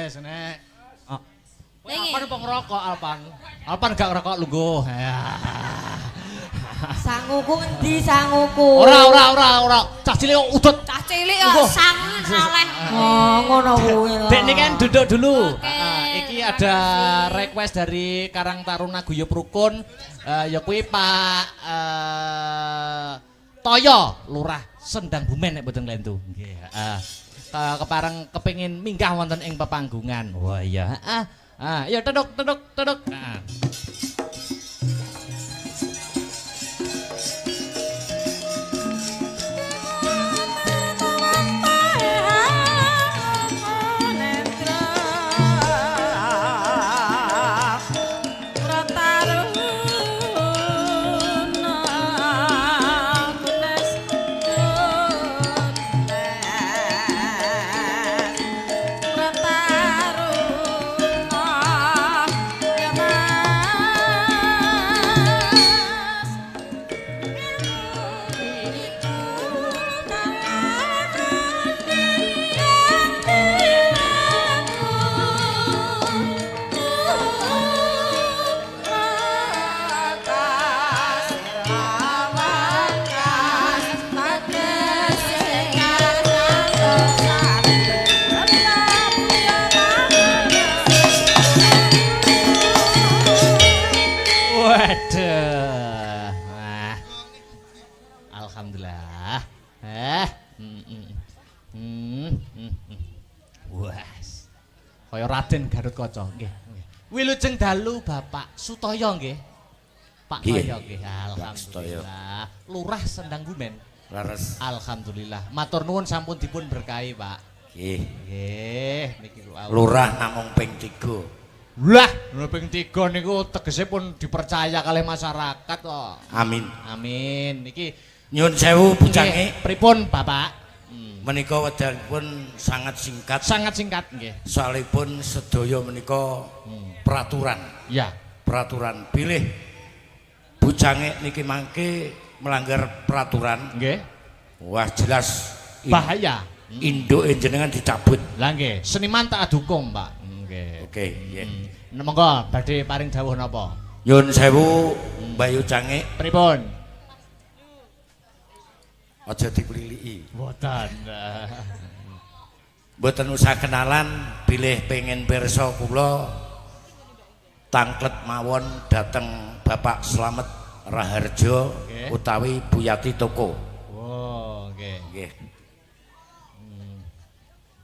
wis nek. Alpan apa ngerokok Alpan? Alpan gak ngerokok lungguh. Sanguku endi sanguku? Ora. Cah cilik kok udut. Cah cilik kok sangen oleh. Oh, ngono kuwi. Dek niki kan duduk dulu. Iki ada request dari Karang Taruna Guyub Rukun. Ya kuwi Pak Toyo Lurah Sendang Bumen nek mboten klentu. Nggih, kepareng kepengin minggah wonten ing pepanggungan. Wah iya. Ya teduk. Alhamdulillah. Wes. Kaya Raden Garutkaca nggih. Wilujeng dalu Bapak Sutoyo nggih. Pak Toyo nggih. Alhamdulillah. Lurah Sendang Bumen. Leres. Alhamdulillah. Matur nuwun sampun dipun berkahi, Pak. Nggih. Nggih, niki Lurah namung ping 3. Lah, ping 3 niku tegese pun dipercaya kalih masyarakat kok. Amin. Amin. Niki nyuwun sewu bujange. Pripun, Bapak? Menika wekdalipun sangat singkat. Sangat singkat nggih. Soalipun sedaya menika peraturan. Ya, peraturan pilih bujange niki mangke melanggar peraturan. Nggih. Wah jelas Bahaya. Induke jenengan dicabut. Lah nggih, seniman tak dukung, Pak. Nggih. Oke, nggih. Monggo badhe paring dawuh napa? Nyuwun sewu Mbayu Cange. Pripun? Aja dipiliki. Mboten. Mboten usah kenalan, bilih pengen pirsa kula tangklet mawon dateng Bapak Slamet Raharjo utawi Buyati Toko. Oh, nggih. Nggih.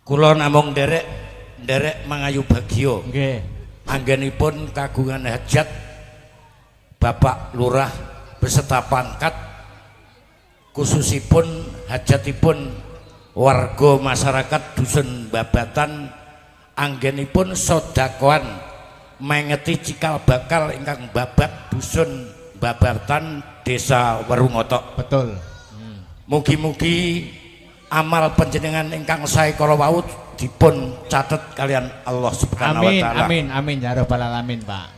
Kula namung nderek mangayu bagya. Nggih. Anggenipun kagungan hajat Bapak Lurah beserta pangkat khususipun hajatipun warga masyarakat dusun Babatan anggenipun sodakoan mengeti cikal bakal ingkang babat dusun Babatan desa Werungotok. Betul. Mugi-mugi amal panjenengan ingkang sae kala wau dipun catet kalian Allah Subhanahu wa taala. Amin ya rabbal alamin, Pak.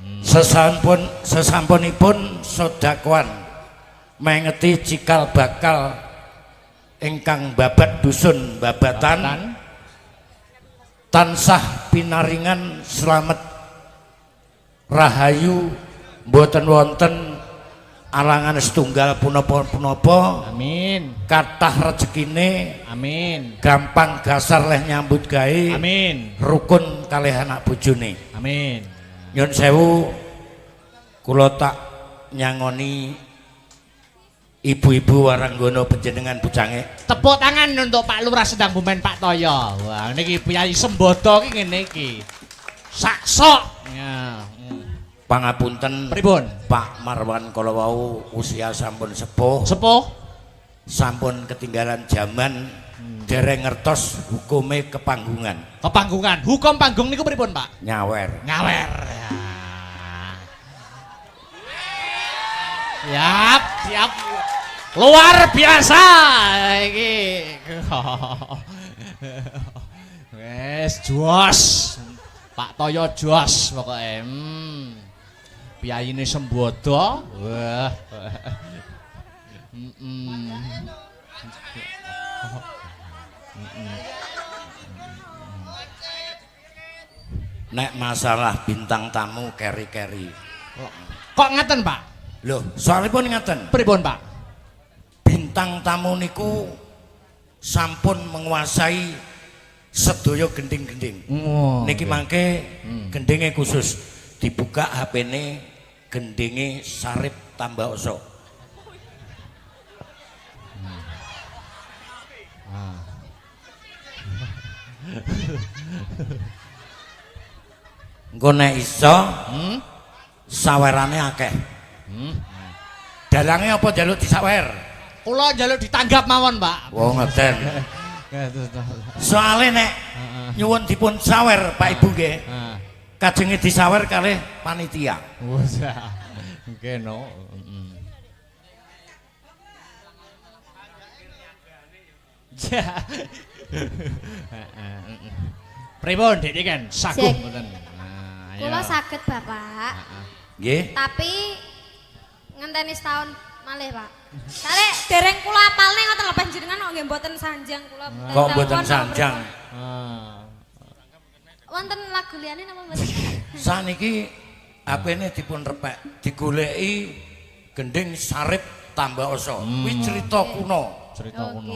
Sesampunipun sodakoan mengeti cikal bakal ingkang babat dusun Babatan tansah pinaringan slamet rahayu mboten wonten alangan setunggal punapa-punapa. Amin. Kathah rezekine. Amin. Gampang gasar leh nyambut gawe. Amin. Rukun kalih anak bojone. Amin. Nyun sewu kula tak nyangoni ibu-ibu waranggono panjenengan bujange. Tepuk tangan untuk Pak Lurah Sendang Bumen Pak Toyo. Wah, niki Piyai Sembodo ki ngene iki. Saksok. Ya. Pangapunten Pripun? Pak Marwan kala wau usia sampun sepuh. Sepuh. Sampun ketinggalan zaman dereng ngertos hukume kepanggungan. Kepanggungan. Hukum panggung niku pripun, Pak? Nyawer. Nyawer. Ya. Siap. Luar biasa iki. Wes jos. Pak Toyo jos pokoke. Piyayine Sembodo. Wah. Nek masalah bintang tamu keri-keri. Kok ngaten, Pak? Loh, soalipun ngaten. Pripun, Pak? Bintang tamu niku sampun menguasai sedaya gending-gending. Oh, Niki mangke gendinge khusus dibuka HP-ne gendinge Sarip Tambaoso. Engko nek iso sawerane akeh. Dalange apa njaluk disawer? Kula njaluk ditanggap mawon, Pak. Wah, ngoten. Soale nek nyuwun dipun sawer Pak Ibu nggih. Kajenge disawer kalih panitia. Wes. Nggih no. Pripun Dik kan saguh mboten. Kula saged Bapak. Nggih. Tapi ngenteni setahun malih, Pak. Soale dereng kula apalne ngoten lho panjenengan kok nggih mboten sanjang kula. Kok mboten sanjang? Wonten lagu liyane napa mboten? Saniki HP-ne dipun repek, digoleki gending Sarip Tambaoso. Kuwi cerita kuno. Cerita kuno.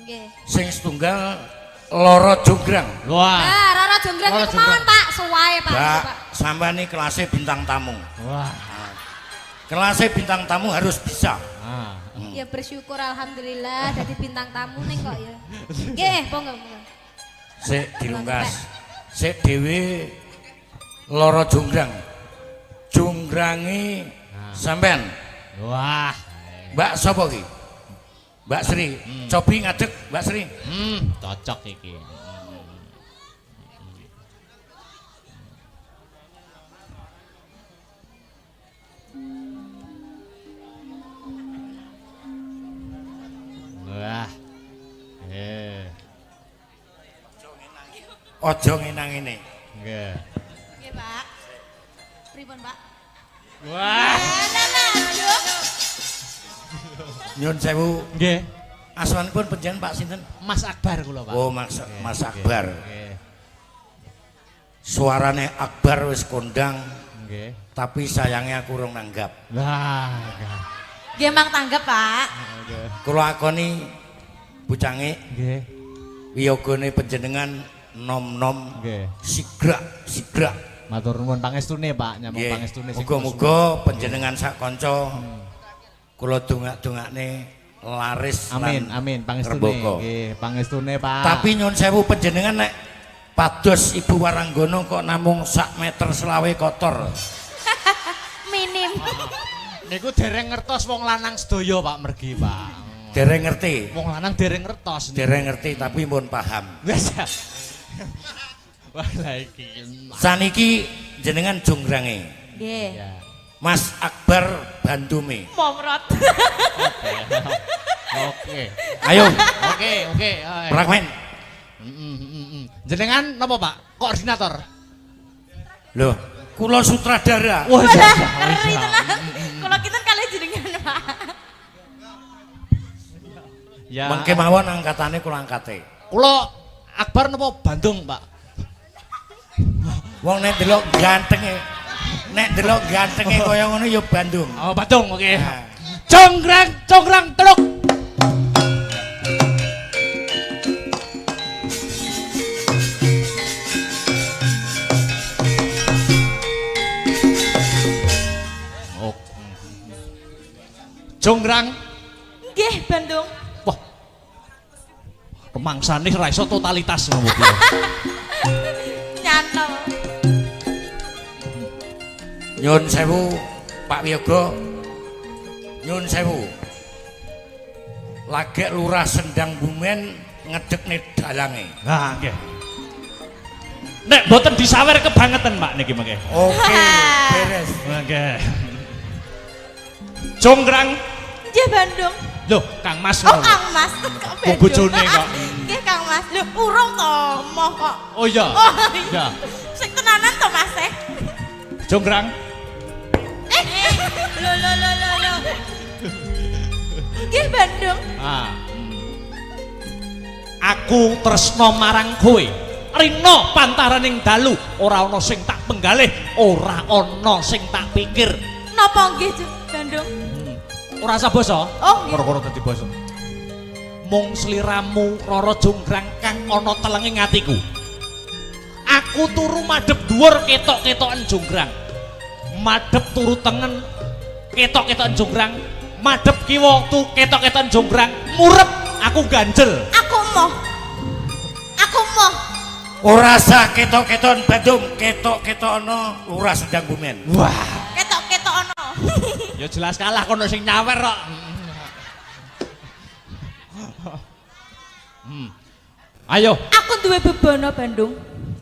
Nggih. Sing setunggal Loro Jonggrang. Wah. Nah, Roro Jonggrang niku mawon, Pak. Suwae, Pak. Mbak, sampean iki kelasnya bintang tamu. Wah. Kelasnya bintang tamu harus bisa. Ya bersyukur alhamdulillah dadi bintang tamu ning kok ya. Nggih, monggo. Sik dilungkas. Sik dhewe Loro Jonggrang. Jonggrangi sampean. Wah. Mbak sapa iki? Mbak Sri. Cobi ngadeg Mbak Sri. Cocok iki. Wah. Aja ngenang ngene. Nggih. Nggih, Pak. Pripun, Pak? Wah. Nyun sewu. Nggih. Asmanipun panjenengan Pak sinten? Mas Akbar kula, Pak. Oh, Mas Akbar. Nggih. Suarane Akbar wis kondang, Nggih. tapi sayangnya aku urung nanggap. Lah. Nggih, Mang tanggap, Pak. Nggih. Kula akoni bucange Nggih. wiyogane panjenengan nom-nom Nggih. sigrak. Matur nuwun pangestune, Pak, nyambung Nggih. pangestune sing Muga-muga panjenengan sak kanca kula dongak-dongakne laris amin, lan amin, pangestune. rembaka. Nggih, pangestune, Pak. Tapi nyun sewu panjenengan nek pados Ibu Waranggono kok namung sak meter selawe kotor. Minim. Niku dereng ngertos wong lanang sedaya, Pak, mergi, Pak. Dereng ngerti. Wong lanang dereng ngertos. Dereng ngerti tapi pun paham. Wes. Wah, la iki. Saniki jenengan jonggrange. Nggih. Ya. Mas Akbar Bandume. Momrot. Oke. Ayo, Oke. prakmen. Jenengan napa, Pak? Koordinator. Loh, kula sutradara. Wah, Kalau kita kali jenengan, Pak. ya. Mengke mawon angkatane kula angkate. Kula Akbar napa Bandung, Pak? Wong nek delok gantenge kaya ngono ya Bandung. Oh, Bandung, oke. Nah. Conggrang teluk. Oh. Jonggrang. Nggih, Bandung. Wah. Pemangsane ra iso totalitas ngono iki. Nyantol. Nyun sewu Pak Wiyoga. Nyun sewu. Lagek Lurah Sendang Bumen ngedekne dalange. Nah, nggih. Nek mboten disawer kebangetan, Pak, niki mengke. Oke, beres. Nggih. Jonggrang. Nggih, Bandung. Loh, Kang Mas. Oh, Kang Mas. Kok bojone kok. Nggih, Kang Mas. Lho, urung to, moh kok. Oh iya. Oh, iya. Sing tenanan to, Mas. Jonggrang. Lho. Nggih, Bandung. Aku tresno marang kowe. rina pantaraning dalu ora ana sing tak penggalih, ora ana sing tak pikir. Napa nggih Bandung? Ora usah basa. Oh, nggih. Ora dadi basa. Mung sliramu Rara Jonggrang kang ana telenge ngatiku. Aku turu madhep dhuwur ketok-ketokan Jonggrang. Madhep turu tengen ketok-ketokan Jonggrang. Madhep kiwa ketok-ketokan Jonggrang. Murep aku ganjel. Aku moh. Ora sah ketok-keton Bandung, ketok-ketokno lurah Sendang Bumen. Wah, Ketok-ketokno. ya jelas kalah kono sing nyawer kok. Ayo, Aku duwe bebono Bandung.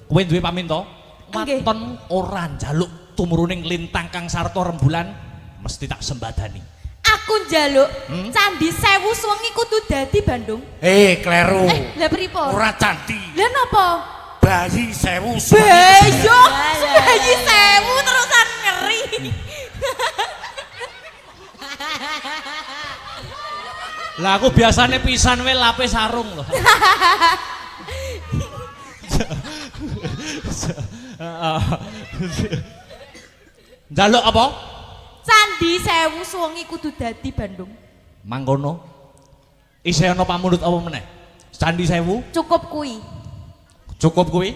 kowe duwe paminta? Nggih. Waton ora njaluk tumruning lintang kang sarta rembulan, mesti tak sembadani. Aku njaluk Candi Sewu Suwengi kudu dadi Bandung. Kleru. Lah pripun? Ora candi. Lah napa? Bayi sewu Beyo, bayi sewu terusan ngeri. Lah aku biasane pisan wae lapis sarung loh. Njaluk apa? Candi Sewu Suwengi kudu dadi Bandung. Mangkono. Isih ana pamundhut apa meneh? Candi Sewu Cukup kuwi. cukup kuwi?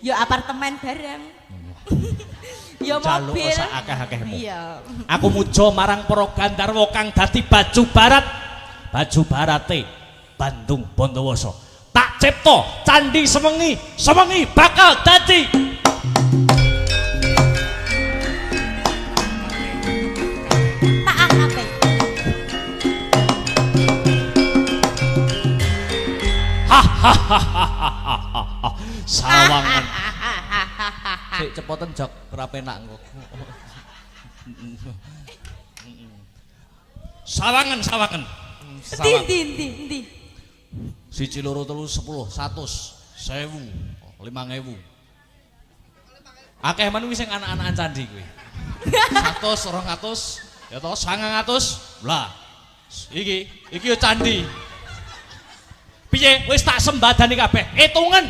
Ya apartemen bareng. Ya Jaluk mobil. sak akeh-akehmu. Iya. Aku muja marang para Gandharwa kang dadi baju barat. Baju barate Bandung Bondowoso. Tak cipta Candi Sewengi, Sewengi bakal dadi Tak angate. Sawangan. Sik cepoten jok ora penak engko. Sawangan, sawangan. Ndi. Siji loro telu 10 100 1000 5000. Akeh men kuwi sing anak-anakan candi kuwi. 100 200 ya toh 900 lah. Iki yo candi. Piye wis tak sembadani kabeh. Hitungan.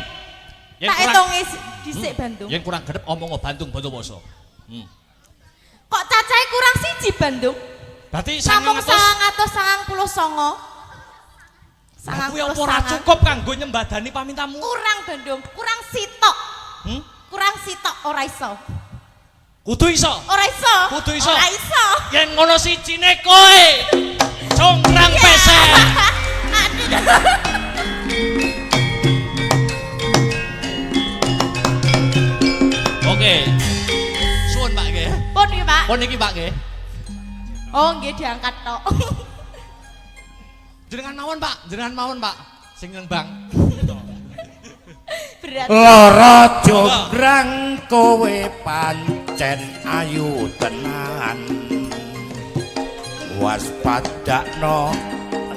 Tak hitungi dhisik Bandung. Yang kurang gedep omong Bandung Bondowoso. Kok cacahe kurang siji Bandung? Berarti Sampung 900. 999. Aku yang ora cukup kanggo nyembadani pamintamu. Kurang Bandung, kurang sitok. Kurang sitok ora iso. Kudu iso. Ora iso. Kudu iso. Ora iso. Yen ngono sijine kowe. Jonggrang pesek. Oke. Suwun Pak nggih. Pun iki Pak. Pun iki Pak nggih. Oh nggih diangkat tok. Jenengan mawon Pak. Sing nembang. Berat. Lara Jonggrang kowe pancen ayu tenan. Waspadakno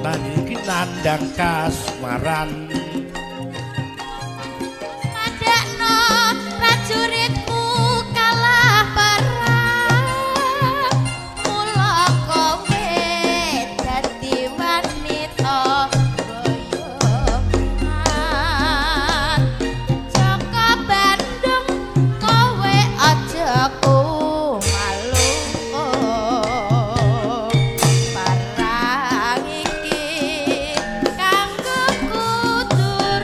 nang iki nandang kasmaran. Padakno prajuritmu kalah perang. Mula kowe dadi wanita boyongan. Jaka Bandung kowe aja kumalu. Parang iki kanggo kudur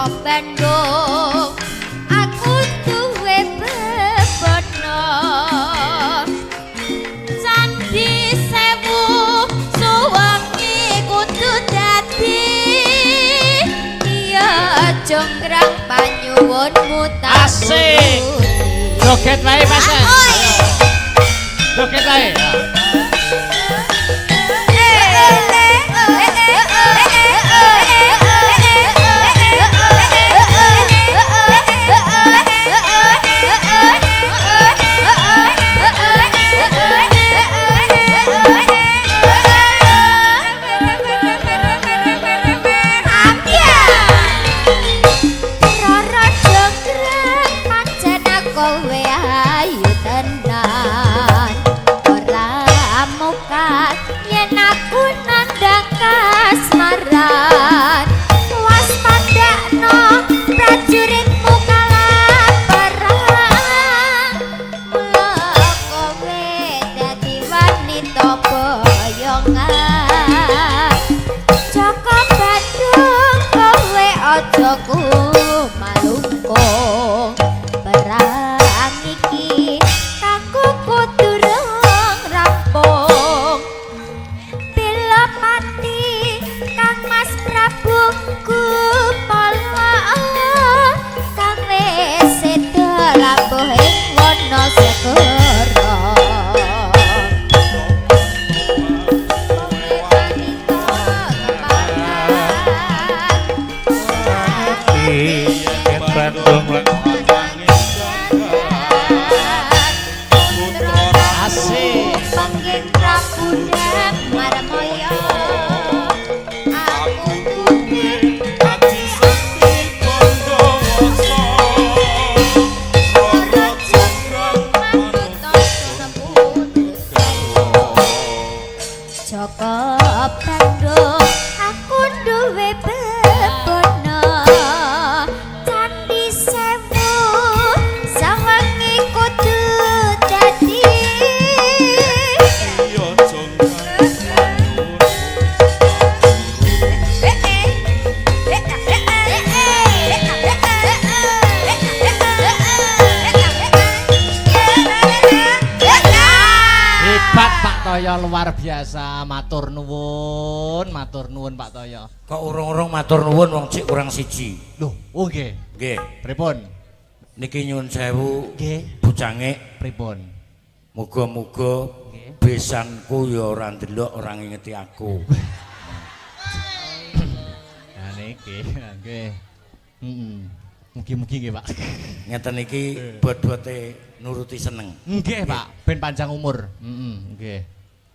Bandung aku duwe bebono Candi Sewu suwangi kudu dadi iya jonggrang panyuwunmu tak Asik. Joget wae Mas. Joget wae. Kowe ayu tenan ora mukat yen aku nandang kasmaran waspadakno prajuritmu kalaparan mula kowe dadi wanita boyongan Joko Bandung kowe aja kumalungkung perang iki kanggo durung rampung bila mati Kang Mas Prabu Kupala kang wis sedo lambuh ing wana segara Bandung Asik panggih Prabu dan Marmoyo aku duwe Ati Sakti Bondowoso Roro Jonggrang manut putri Joko Bandung aku duwe bebono Candi Sewu sawangi kudu dadi Iya Jonggrang Hebat Pak Toyo luar biasa. Matur nuwun Pak Toyo. kok urung-urung matur nuwun wong cik kurang siji. Loh, oh nggih. Nggih, Pripun? niki nyuwun sewu Nggih. bujange Pripun? muga-muga besanku ya ora ndelok ora ngingeti aku. Nah niki, nggih. Heeh. Mugi-mugi nggih, Pak. Ngeten iki bot-bote nuruti seneng. Nggih, Pak. Ben panjang umur. Heeh, nggih.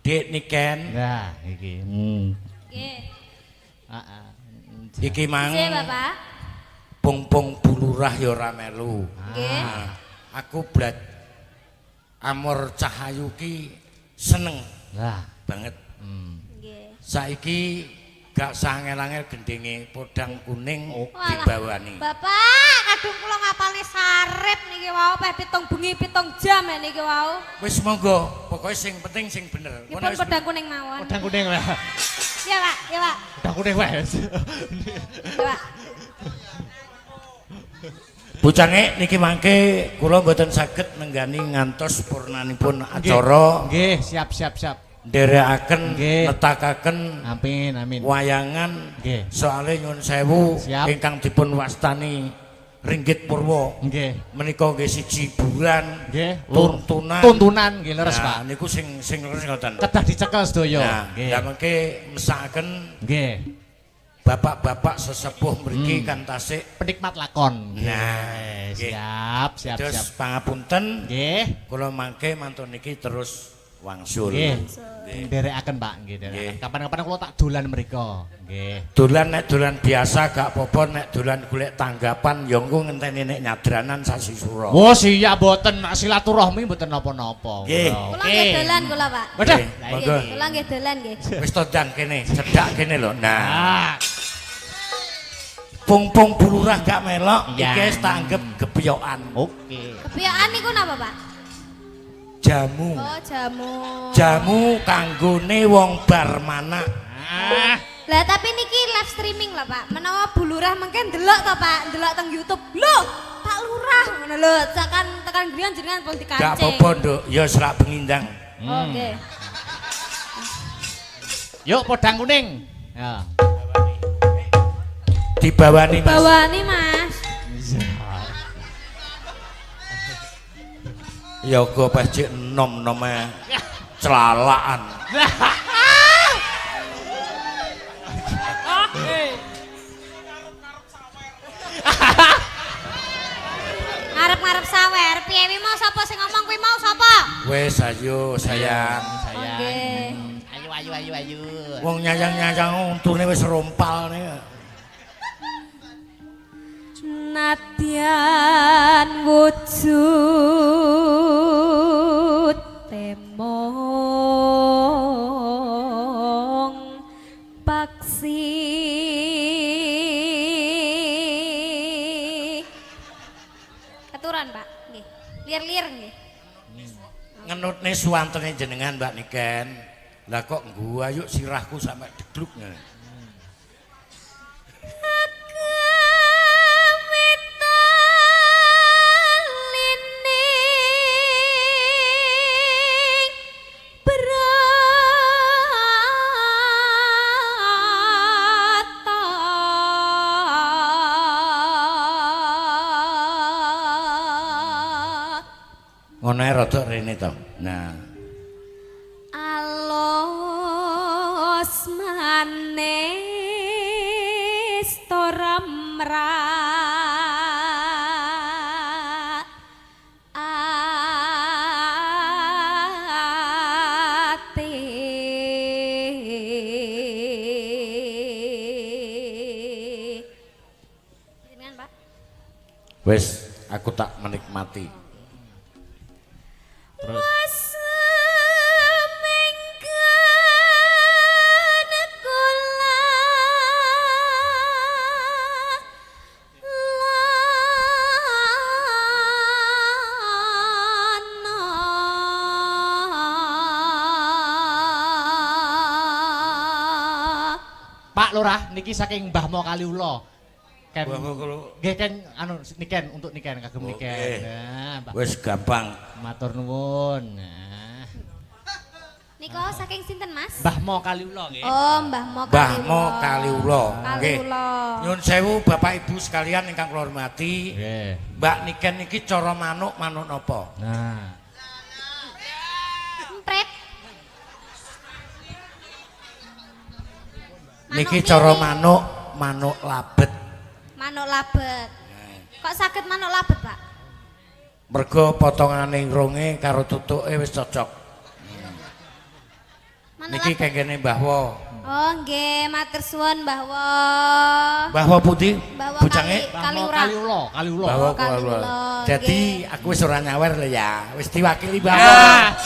Dik niken Nah, iki. nggih Heeh. iki mang nggih Bapak pung-pung bulurah ya ora melu. nggih Nah, aku blat Amor Cahayu ki seneng Lah, banget. nggih Saiki gak sangel-angel gendenge podang kuning Walah, dibawani. Bapak, kadung kula ngapalne sarip niki wau peh 7 bengi 7 jam niki wau. Wis monggo, pokoke sing penting sing bener. Nipun Ngono wis- pedang kuning mawon. pedang kuning lah. Iya, Pak. Iya, Pak. Pedang kuning wae. Iya, Pak. Bucange niki mangke kula mboten saged nenggani ngantos purnanipun acara Nggih, siap. nderekaken Nggih. netakaken Amin, amin. wayangan Nggih. soale nyuwun sewu Siap. ingkang dipun wastani Ringgit Purwa Nggih. menika nggih siji hiburan Nggih, tuntunan tuntunan nggih leres, Nah, Pak. niku sing leres ngoten. Kedah dicekel sedaya. Nah, Nggih. lah mengke mesakaken Nggih. bapak-bapak sesepuh mriki kan tasik. Penikmat lakon. Nggih. Nah, nggih. siap. Terus pangapunten Nggih. kula mangke mantun niki terus wangsul. Nggih. Nggih. Nderekaken, Pak, nggih, Nggih. nderekaken. Kapan-kapan kula tak dolan mriko. Nggih. Dolan nek dolan biasa gak apa-apa nek dolan golek tanggapan ya engko ngenteni nek nyadranan sasi sura. Oh, siap mboten silaturahmi mboten napa-napa. Nggih. Kula nggih dolan kula, Pak. Waduh. Nggih, Lah, monggo. iki. Kula nggih dolan nggih. Wis to ndang kene, cedak kene lho. Nah, Ah, pung-pung bulurah gak melok Iya. iki wis tak anggap gepyokan. oke. Kebiasaan niku napa, Pak? Jamu. Oh, jamu. Jamu kanggone wong bar manak. Ah, Lah tapi niki live streaming lah Pak. Menawa Bu Lurah mungkin delok to Pak, delok teng YouTube. Loh, Pak Lurah ngono lho. Tekan griyan jenengan pun dikancing. Gak apa-apa, Nduk. Ya serak pengindang. Oke. Yuk podang kuning. Ya. Dibawani Mas. Bawani Mas. Ya go pecik nom-nome celalaan. Ngarep-ngarep sawer, piye wi mau sapa sing ngomong kuwi mau sapa? Wes ayo sayang. Oke. Ayo. Wong nyayang-nyayang untune wis rompal nih. Nadyan wujud temong paksi aturan Pak nggih lir-lir nggih Ngenutne suwantene jenengan Mbak Niken. Lah kok gua yuk sirahku sampai degluk nih. Ngono ae rada rene to. Nah. Alos manis toramra ate jenengan Pak Wes aku tak menikmati. Terus Pak Lurah niki saking Mbah Mo Kaliula. Ken. Nggih Ken anu niken untuk niken kagem niken. Nah, Mbak. Wes gampang. Matur nuwun. Nah. Niko saking sinten Mas? Mbah Mo Kaliula nggih. Oh, Mbah Mo Mbah Mo Kaliula. Nggih. Kaliula. Nyun sewu Bapak Ibu sekalian ingkang kula hormati. Nggih. Mbak Niken niki cara manuk napa? Nah. Empret. Niki cara manuk labet. Manuk labet. Kok saged manuk labet, Pak? Mergo potongane ronge karo tutuke wis cocok. Manuk Niki labet. kengkene Mbah Wo. Oh, nggih, matur suwun Mbah Wo. Mbah Wo pundi? Mbah Wo Bucange? Kaliurah. Kaliula. Mbah Wo Kaliula. Kaliula. Jadi aku wis ora nyawer lho ya. Wis diwakili Mbah Wo. Ah.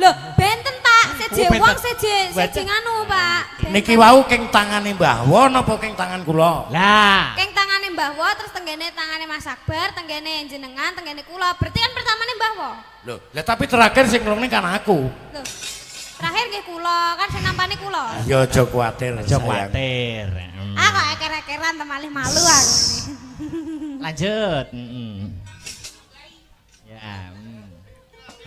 Loh, benten Pak, seje benten. wong seje nganu Pak. Benten. Niki wau keng tangane Mbah Wo napa keng tangan kula? Lah. Keng tangane Mbah Wo terus tenggene tangane Mas Akbar, tenggene jenengan, tenggene kula. Berarti kan pertamane Mbah Wo. Loh, lah tapi terakhir sing ngrungne kan aku. Loh. Terakhir nggih kula, kan sing nampani kula. Ya aja kuwatir Aja sayang. kuwatir. Ah kok eker-ekeran temalih malu aku ini. Lanjut. Ya.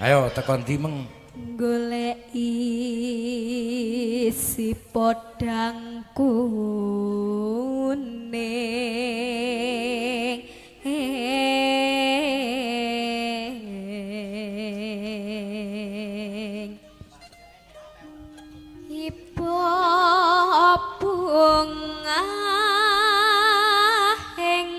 Ayo tekan ndi meng. Golek isi podang kuning ipo bunga ing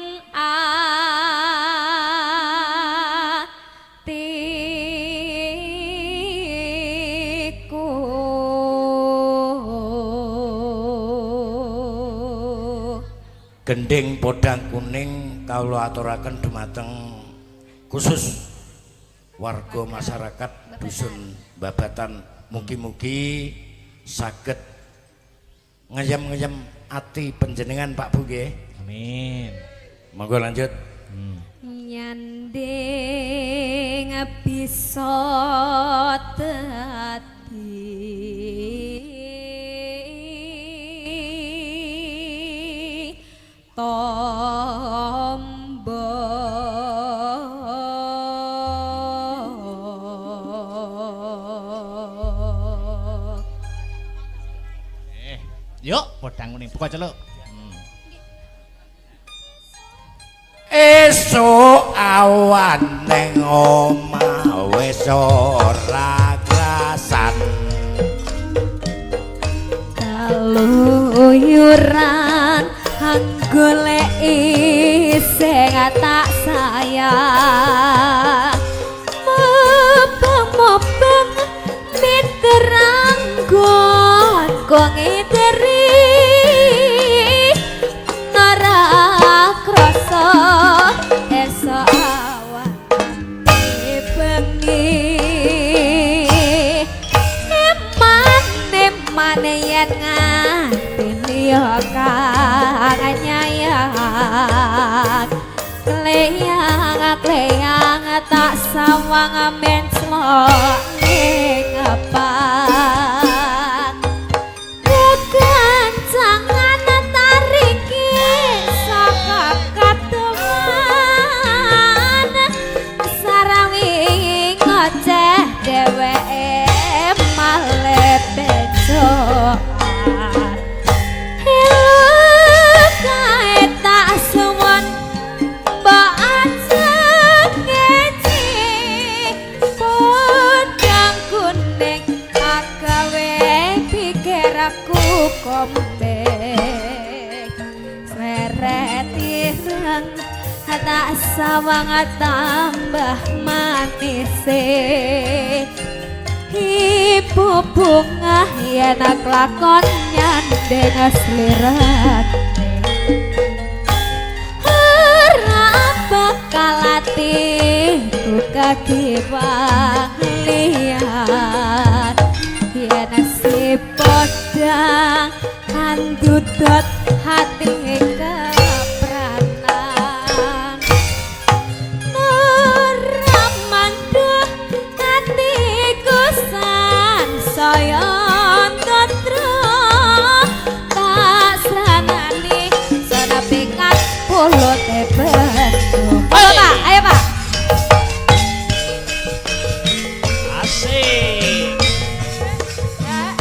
Gending podang kuning kawula aturaken dumateng khusus warga masyarakat dusun Babatan, mugi-mugi saged ngeyem-ngeyem ati panjenengan Pak Bu nggih. Amin. Monggo lanjut. nyanding bisa dadi tombo Yuk, podang kuning buka celuk. Esuk awan ning omah wis ora krasan kaluyuran anggoleki sing tak sayang mobang miterang gon kok ngiteri ora krasa esok awan bengi eman yen nganti yo kang nyayang kleyang tak sawang menclok ning apang kekancangan tariki saka kateman sarawing ngoceh dheweke malah becokan kae tak suwun mbok ajeng ngeci podang kuning agawe pikir aku kombek seret ireng tak sawang tambah manise ibu bunga yen lakon nyandeng slirat ora bakal atiku kakiwang liyan yen si podang andudot hati kepranan ora manduh hatiku saya tatra tak sanani sana pikat polo tebet ayo pak Asik.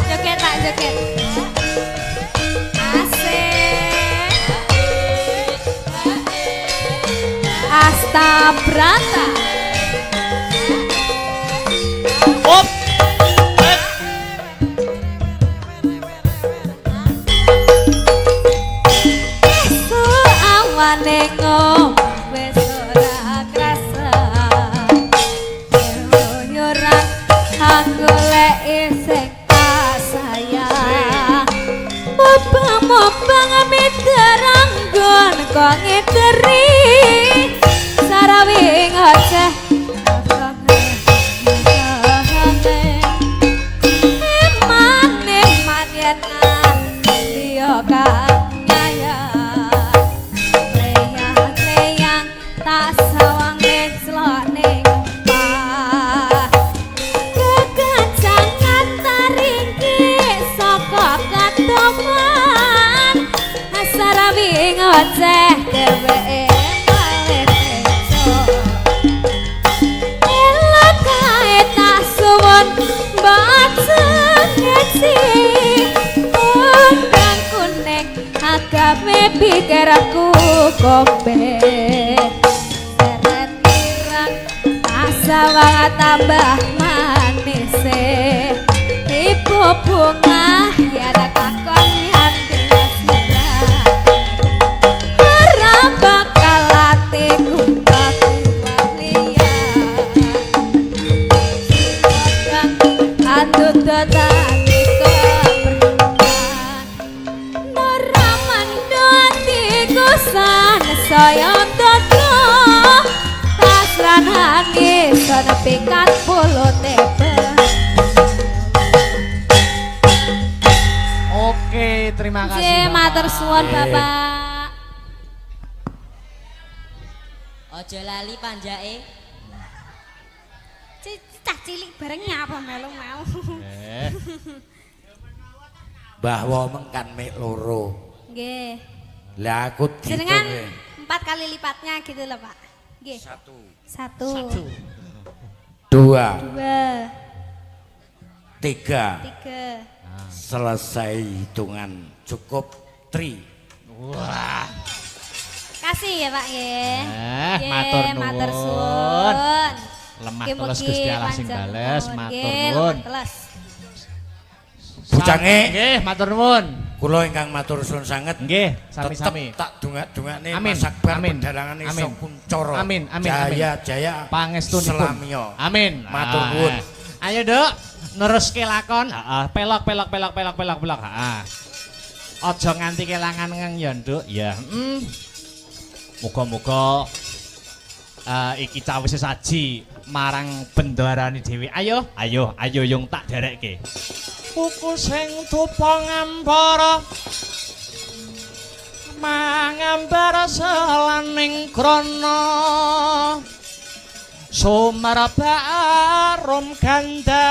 joget tak joget asik Asta Brata Op. awane wis ora krasa yoran anggoleki sing sayang mobang miterang gon kok ngiteri sarawing oceh eman yen yo kang kleyang tak sawang menclok ning pah kekancangan taringki saka katoman sarawing oceh dheweke malih beco elok kae tak suwun mbajeng ngeci podang kuning agawe pikir aku kombek seret ireng sawang tambah manise ibu bunga yen kakon hati ora bakal atiku kakiwang liyan andudot ati kepranan ora mandhatiku saya tatra tasran hati sana pikat polo tebet Oke, terima kasih. Oke, Bapak. matur suwun Bapak. Ojo lali panjake. Cah cilik bareng nyapa melu-melu. Mbah Womeng kan mek loro Nggih. Lah aku Jenengan dihitung. 4 kali lipatnya gitu loh Pak. Nggih. 1 2 2 3 3 selesai hitungan cukup 3. Wah, Kasih ya Pak nggih. Nggih, matur matur nuwun. suwun. Lemah Nggih, teles mugi Gusti Allah sing panjang bales, umur. matur Nggih, nuwun. lemah teles. Bujange. Nggih, matur nuwun. Kula ingkang matur suwun sanget. Nggih, Tetep sami-sami. tak dongak-dongakne Amin, Mas Akbar amin, pedhalangan amin. iso kuncoro. Amin, amin, Jaya-jaya Pangestunipun. Selamiyo. Amin. Matur Ah. nuwun. Ayo, Dok. Neruske lakon. Heeh, pelok. Heeh. Aja nganti kelangan ngeng ya, Nduk. Ya. Muga-muga iki cawise saji marang bendarane dhewe. Ayo yung tak derekke. Puku sing tupa ngambara mangambara selaning krana sumerba arum gandanya